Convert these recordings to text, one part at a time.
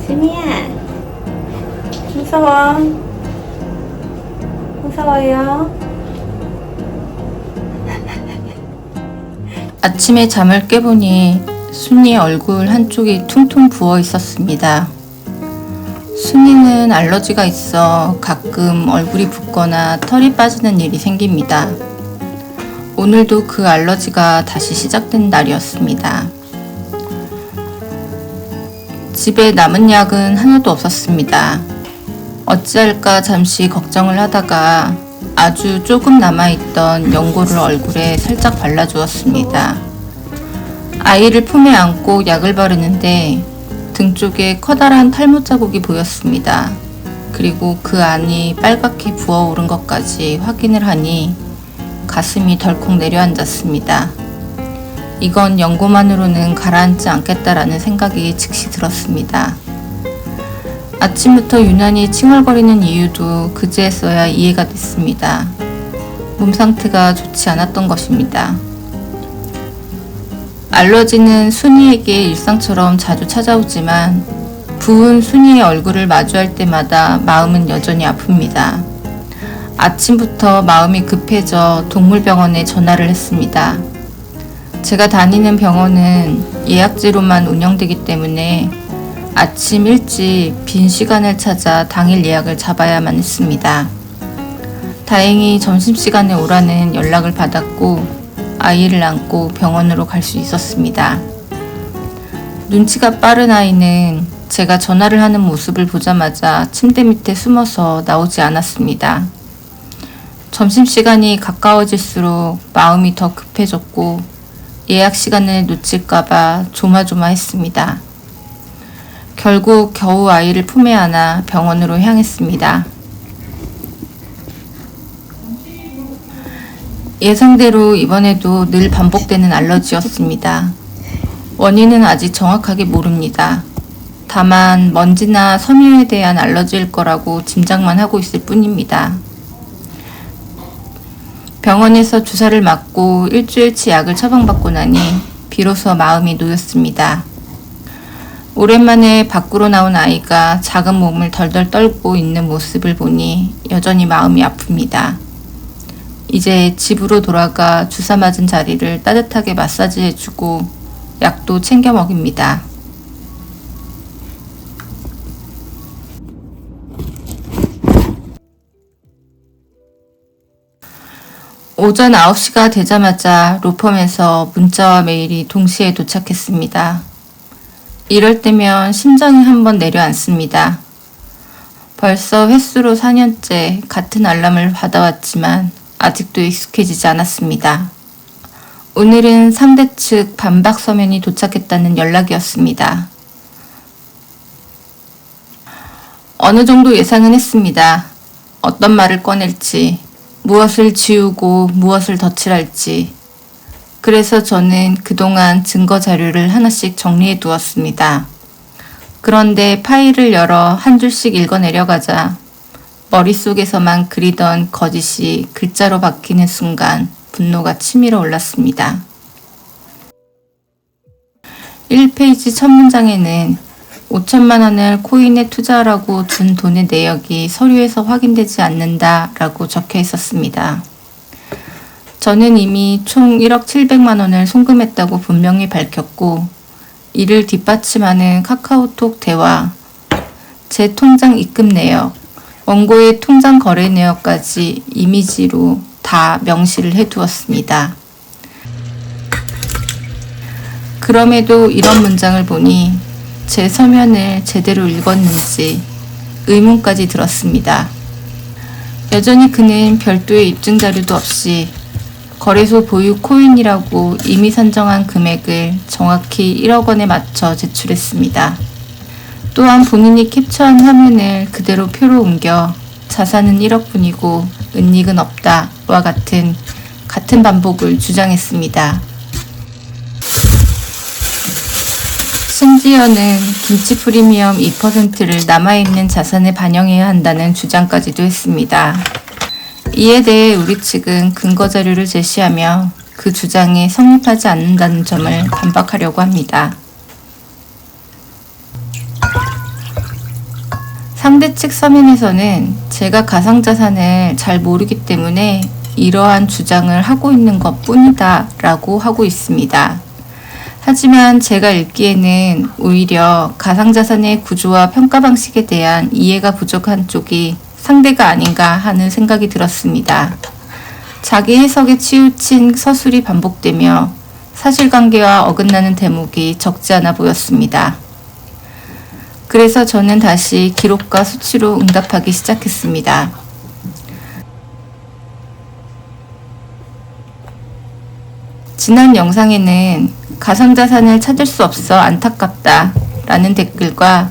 순이야, 무서워. 무서워요. 아침에 잠을 깨보니 순이의 얼굴 한쪽이 퉁퉁 부어 있었습니다. 순이는 알러지가 있어 가끔 얼굴이 붓거나 털이 빠지는 일이 생깁니다. 오늘도 그 알러지가 다시 시작된 날이었습니다. 집에 남은 약은 하나도 없었습니다. 어찌할까 잠시 걱정을 하다가 아주 조금 남아있던 연고를 얼굴에 살짝 발라주었습니다. 아이를 품에 안고 약을 바르는데 등 쪽에 커다란 탈모 자국이 보였습니다. 그리고 그 안이 빨갛게 부어오른 것까지 확인을 하니 가슴이 덜컥 내려앉았습니다. 이건 연고만으로는 가라앉지 않겠다라는 생각이 즉시 들었습니다. 아침부터 유난히 칭얼거리는 이유도 그제서야 이해가 됐습니다. 몸 상태가 좋지 않았던 것입니다. 알러지는 순이에게 일상처럼 자주 찾아오지만 부은 순이의 얼굴을 마주할 때마다 마음은 여전히 아픕니다. 아침부터 마음이 급해져 동물병원에 전화를 했습니다. 제가 다니는 병원은 예약제로만 운영되기 때문에 아침 일찍 빈 시간을 찾아 당일 예약을 잡아야만 했습니다. 다행히 점심시간에 오라는 연락을 받았고 아이를 안고 병원으로 갈 수 있었습니다. 눈치가 빠른 아이는 제가 전화를 하는 모습을 보자마자 침대 밑에 숨어서 나오지 않았습니다. 점심시간이 가까워질수록 마음이 더 급해졌고 예약 시간을 놓칠까봐 조마조마했습니다. 결국 겨우 아이를 품에 안아 병원으로 향했습니다. 예상대로 이번에도 늘 반복되는 알러지였습니다. 원인은 아직 정확하게 모릅니다. 다만 먼지나 섬유에 대한 알러지일 거라고 짐작만 하고 있을 뿐입니다. 병원에서 주사를 맞고 일주일치 약을 처방받고 나니 비로소 마음이 놓였습니다. 오랜만에 밖으로 나온 아이가 작은 몸을 덜덜 떨고 있는 모습을 보니 여전히 마음이 아픕니다. 이제 집으로 돌아가 주사 맞은 자리를 따뜻하게 마사지해주고 약도 챙겨 먹입니다. 오전 9시가 되자마자 로펌에서 문자와 메일이 동시에 도착했습니다. 이럴 때면 심장이 한번 내려앉습니다. 벌써 횟수로 4년째 같은 알람을 받아왔지만 아직도 익숙해지지 않았습니다. 오늘은 상대 측 반박 서면이 도착했다는 연락이었습니다. 어느 정도 예상은 했습니다. 어떤 말을 꺼낼지, 무엇을 지우고 무엇을 덧칠할지. 그래서 저는 그동안 증거 자료를 하나씩 정리해 두었습니다. 그런데 파일을 열어 한 줄씩 읽어내려가자 머릿속에서만 그리던 거짓이 글자로 바뀌는 순간 분노가 치밀어 올랐습니다. 1페이지 첫 문장에는 5천만 원을 코인에 투자하라고 준 돈의 내역이 서류에서 확인되지 않는다 라고 적혀 있었습니다. 저는 이미 총 1억 700만 원을 송금했다고 분명히 밝혔고 이를 뒷받침하는 카카오톡 대화, 제 통장 입금 내역, 원고의 통장 거래 내역까지 이미지로 다 명시를 해두었습니다. 그럼에도 이런 문장을 보니 제 서면을 제대로 읽었는지 의문까지 들었습니다. 여전히 그는 별도의 입증 자료도 없이 거래소 보유 코인이라고 이미 산정한 금액을 정확히 1억 원에 맞춰 제출했습니다. 또한 본인이 캡처한 화면을 그대로 표로 옮겨 자산은 1억 뿐이고 은닉은 없다와 같은 반복을 주장했습니다. 심지어는 김치 프리미엄 2%를 남아있는 자산에 반영해야 한다는 주장까지도 했습니다. 이에 대해 우리 측은 근거 자료를 제시하며 그 주장이 성립하지 않는다는 점을 반박하려고 합니다. 상대 측 서면에서는 제가 가상자산을 잘 모르기 때문에 이러한 주장을 하고 있는 것 뿐이다 라고 하고 있습니다. 하지만 제가 읽기에는 오히려 가상자산의 구조와 평가 방식에 대한 이해가 부족한 쪽이 상대가 아닌가 하는 생각이 들었습니다. 자기 해석에 치우친 서술이 반복되며 사실관계와 어긋나는 대목이 적지 않아 보였습니다. 그래서 저는 다시 기록과 수치로 응답하기 시작했습니다. 지난 영상에는 가상자산을 찾을 수 없어 안타깝다 라는 댓글과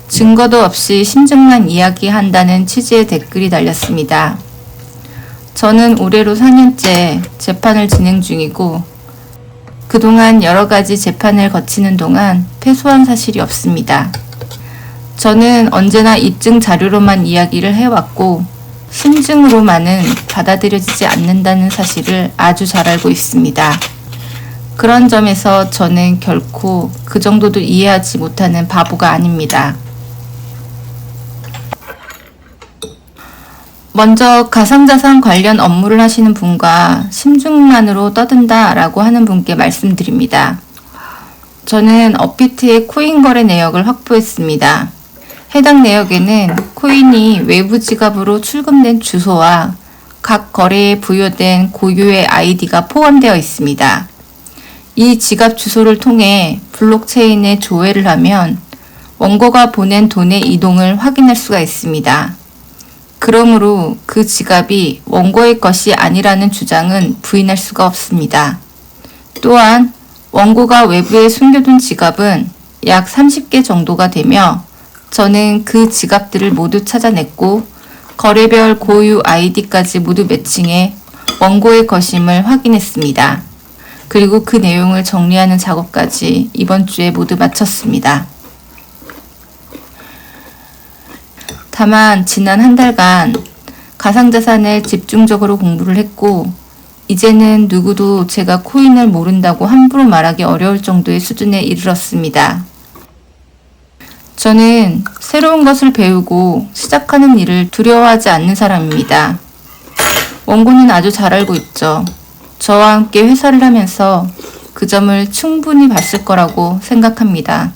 증거도 없이 심증만 이야기한다는 취지의 댓글이 달렸습니다. 저는 올해로 4년째 재판을 진행 중이고 그동안 여러 가지 재판을 거치는 동안 패소한 사실이 없습니다. 저는 언제나 입증 자료로만 이야기를 해왔고 심증으로만은 받아들여지지 않는다는 사실을 아주 잘 알고 있습니다. 그런 점에서 저는 결코 그 정도도 이해하지 못하는 바보가 아닙니다. 먼저 가상자산 관련 업무를 하시는 분과 심증만으로 떠든다 라고 하는 분께 말씀드립니다. 저는 업비트의 코인 거래 내역을 확보했습니다. 해당 내역에는 코인이 외부 지갑으로 출금된 주소와 각 거래에 부여된 고유의 아이디가 포함되어 있습니다. 이 지갑 주소를 통해 블록체인에 조회를 하면 원고가 보낸 돈의 이동을 확인할 수가 있습니다. 그러므로 그 지갑이 원고의 것이 아니라는 주장은 부인할 수가 없습니다. 또한 원고가 외부에 숨겨둔 지갑은 약 30개 정도가 되며 저는 그 지갑들을 모두 찾아냈고 거래별 고유 아이디까지 모두 매칭해 원고의 것임을 확인했습니다. 그리고 그 내용을 정리하는 작업까지 이번 주에 모두 마쳤습니다. 다만 지난 한 달간 가상자산을 집중적으로 공부를 했고 이제는 누구도 제가 코인을 모른다고 함부로 말하기 어려울 정도의 수준에 이르렀습니다. 저는 새로운 것을 배우고 시작하는 일을 두려워하지 않는 사람입니다. 원고는 아주 잘 알고 있죠. 저와 함께 회사를 하면서 그 점을 충분히 봤을 거라고 생각합니다.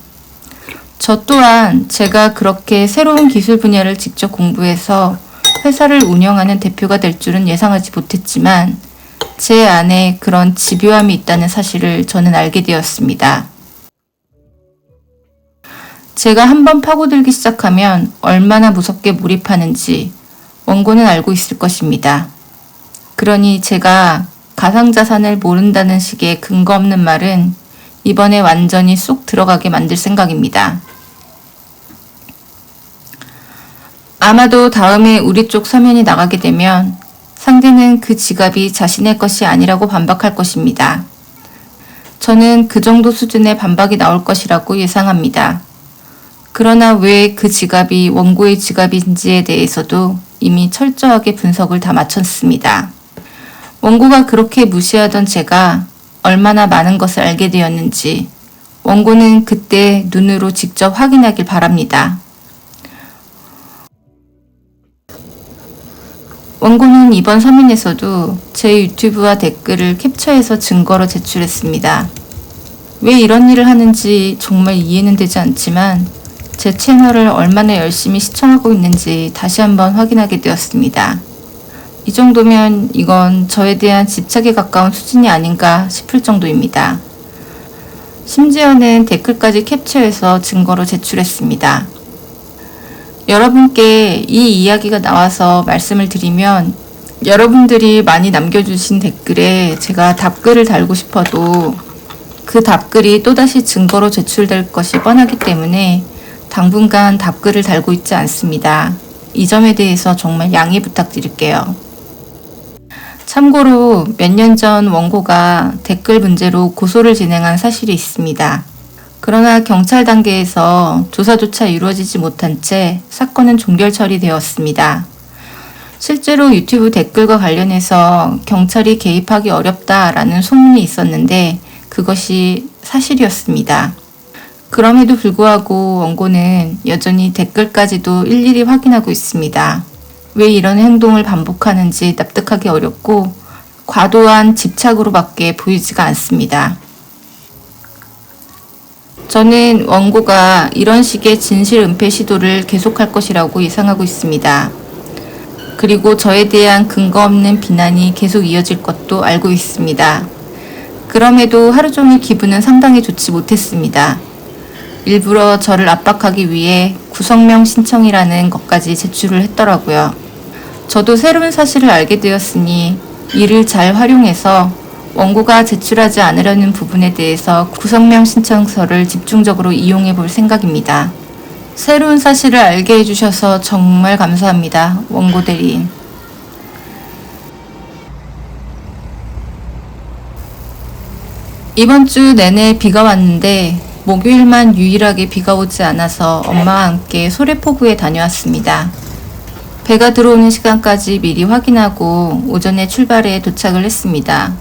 저 또한 제가 그렇게 새로운 기술 분야를 직접 공부해서 회사를 운영하는 대표가 될 줄은 예상하지 못했지만 제 안에 그런 집요함이 있다는 사실을 저는 알게 되었습니다. 제가 한번 파고들기 시작하면 얼마나 무섭게 몰입하는지 원고는 알고 있을 것입니다. 그러니 제가 가상자산을 모른다는 식의 근거 없는 말은 이번에 완전히 쏙 들어가게 만들 생각입니다. 아마도 다음에 우리 쪽 서면이 나가게 되면 상대는 그 지갑이 자신의 것이 아니라고 반박할 것입니다. 저는 그 정도 수준의 반박이 나올 것이라고 예상합니다. 그러나 왜 그 지갑이 원고의 지갑인지에 대해서도 이미 철저하게 분석을 다 마쳤습니다. 원고가 그렇게 무시하던 제가 얼마나 많은 것을 알게 되었는지 원고는 그때 눈으로 직접 확인하길 바랍니다. 원고는 이번 서면에서도 제 유튜브와 댓글을 캡처해서 증거로 제출했습니다. 왜 이런 일을 하는지 정말 이해는 되지 않지만 제 채널을 얼마나 열심히 시청하고 있는지 다시 한번 확인하게 되었습니다. 이 정도면 이건 저에 대한 집착에 가까운 수준이 아닌가 싶을 정도입니다. 심지어는 댓글까지 캡처해서 증거로 제출했습니다. 여러분께 이 이야기가 나와서 말씀을 드리면 여러분들이 많이 남겨주신 댓글에 제가 답글을 달고 싶어도 그 답글이 또다시 증거로 제출될 것이 뻔하기 때문에 당분간 답글을 달고 있지 않습니다. 이 점에 대해서 정말 양해 부탁드릴게요. 참고로 몇 년 전 원고가 댓글 문제로 고소를 진행한 사실이 있습니다. 그러나 경찰 단계에서 조사조차 이루어지지 못한 채 사건은 종결 처리되었습니다. 실제로 유튜브 댓글과 관련해서 경찰이 개입하기 어렵다라는 소문이 있었는데 그것이 사실이었습니다. 그럼에도 불구하고 원고는 여전히 댓글까지도 일일이 확인하고 있습니다. 왜 이런 행동을 반복하는지 납득하기 어렵고 과도한 집착으로밖에 보이지가 않습니다. 저는 원고가 이런 식의 진실 은폐 시도를 계속할 것이라고 예상하고 있습니다. 그리고 저에 대한 근거 없는 비난이 계속 이어질 것도 알고 있습니다. 그럼에도 하루 종일 기분은 상당히 좋지 못했습니다. 일부러 저를 압박하기 위해 구성명 신청이라는 것까지 제출을 했더라고요. 저도 새로운 사실을 알게 되었으니 이를 잘 활용해서 원고가 제출하지 않으려는 부분에 대해서 구성명 신청서를 집중적으로 이용해 볼 생각입니다. 새로운 사실을 알게 해주셔서 정말 감사합니다. 원고 대리인. 이번 주 내내 비가 왔는데 목요일만 유일하게 비가 오지 않아서 엄마와 함께 소래포구에 다녀왔습니다. 배가 들어오는 시간까지 미리 확인하고 오전에 출발해 도착을 했습니다.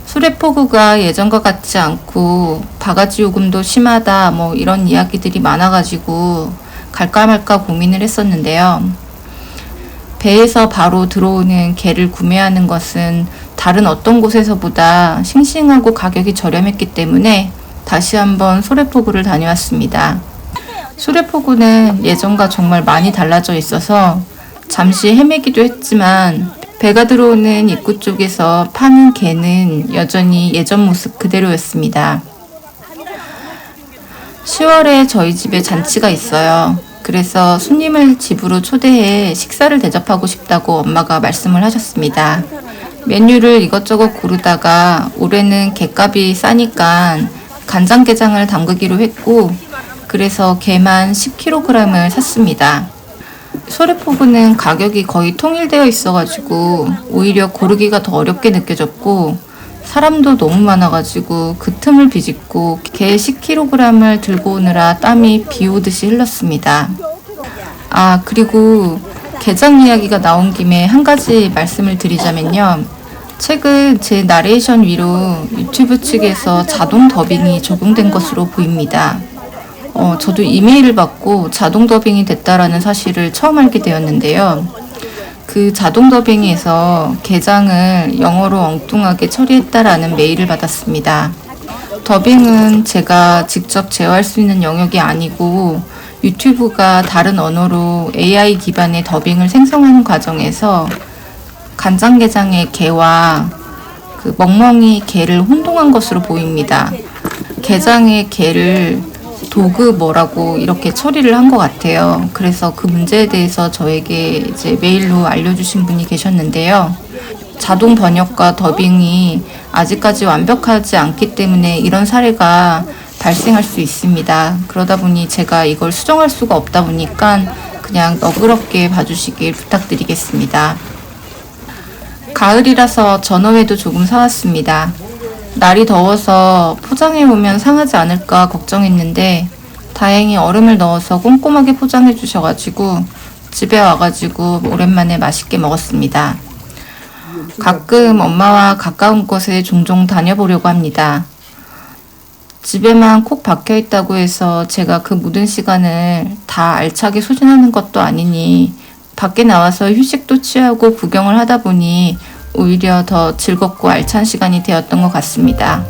소래포구가 예전과 같지 않고 바가지 요금도 심하다 이런 이야기들이 많아가지고 갈까 말까 고민을 했었는데요. 배에서 바로 들어오는 게를 구매하는 것은 다른 어떤 곳에서보다 싱싱하고 가격이 저렴했기 때문에 다시 한번 소래포구를 다녀왔습니다. 소래포구는 예전과 정말 많이 달라져 있어서 잠시 헤매기도 했지만 배가 들어오는 입구 쪽에서 파는 게는 여전히 예전 모습 그대로였습니다. 10월에 저희 집에 잔치가 있어요. 그래서 손님을 집으로 초대해 식사를 대접하고 싶다고 엄마가 말씀을 하셨습니다. 메뉴를 이것저것 고르다가 올해는 게값이 싸니까 간장게장을 담그기로 했고 그래서 게만 10kg을 샀습니다. 소래포구는 가격이 거의 통일되어 있어가지고 오히려 고르기가 더 어렵게 느껴졌고 사람도 너무 많아가지고 그 틈을 비집고 게 10kg을 들고 오느라 땀이 비 오듯이 흘렀습니다. 그리고 게장 이야기가 나온 김에 한 가지 말씀을 드리자면요. 최근 제 나레이션 위로 유튜브 측에서 자동 더빙이 적용된 것으로 보입니다. 저도 이메일을 받고 자동 더빙이 됐다라는 사실을 처음 알게 되었는데요. 그 자동 더빙에서 게장을 영어로 엉뚱하게 처리했다라는 메일을 받았습니다. 더빙은 제가 직접 제어할 수 있는 영역이 아니고 유튜브가 다른 언어로 AI 기반의 더빙을 생성하는 과정에서 간장게장의 게와 그 멍멍이 게를 혼동한 것으로 보입니다. 게장의 게를 도그 뭐라고 이렇게 처리를 한 것 같아요. 그래서 그 문제에 대해서 저에게 이제 메일로 알려주신 분이 계셨는데요. 자동 번역과 더빙이 아직까지 완벽하지 않기 때문에 이런 사례가 발생할 수 있습니다. 그러다 보니 제가 이걸 수정할 수가 없다 보니까 그냥 너그럽게 봐주시길 부탁드리겠습니다. 가을이라서 전어회도 조금 사왔습니다. 날이 더워서 포장해 오면 상하지 않을까 걱정했는데 다행히 얼음을 넣어서 꼼꼼하게 포장해 주셔가지고 집에 와가지고 오랜만에 맛있게 먹었습니다. 가끔 엄마와 가까운 곳에 종종 다녀보려고 합니다. 집에만 콕 박혀 있다고 해서 제가 그 모든 시간을 다 알차게 소진하는 것도 아니니 밖에 나와서 휴식도 취하고 구경을 하다 보니 오히려 더 즐겁고 알찬 시간이 되었던 것 같습니다.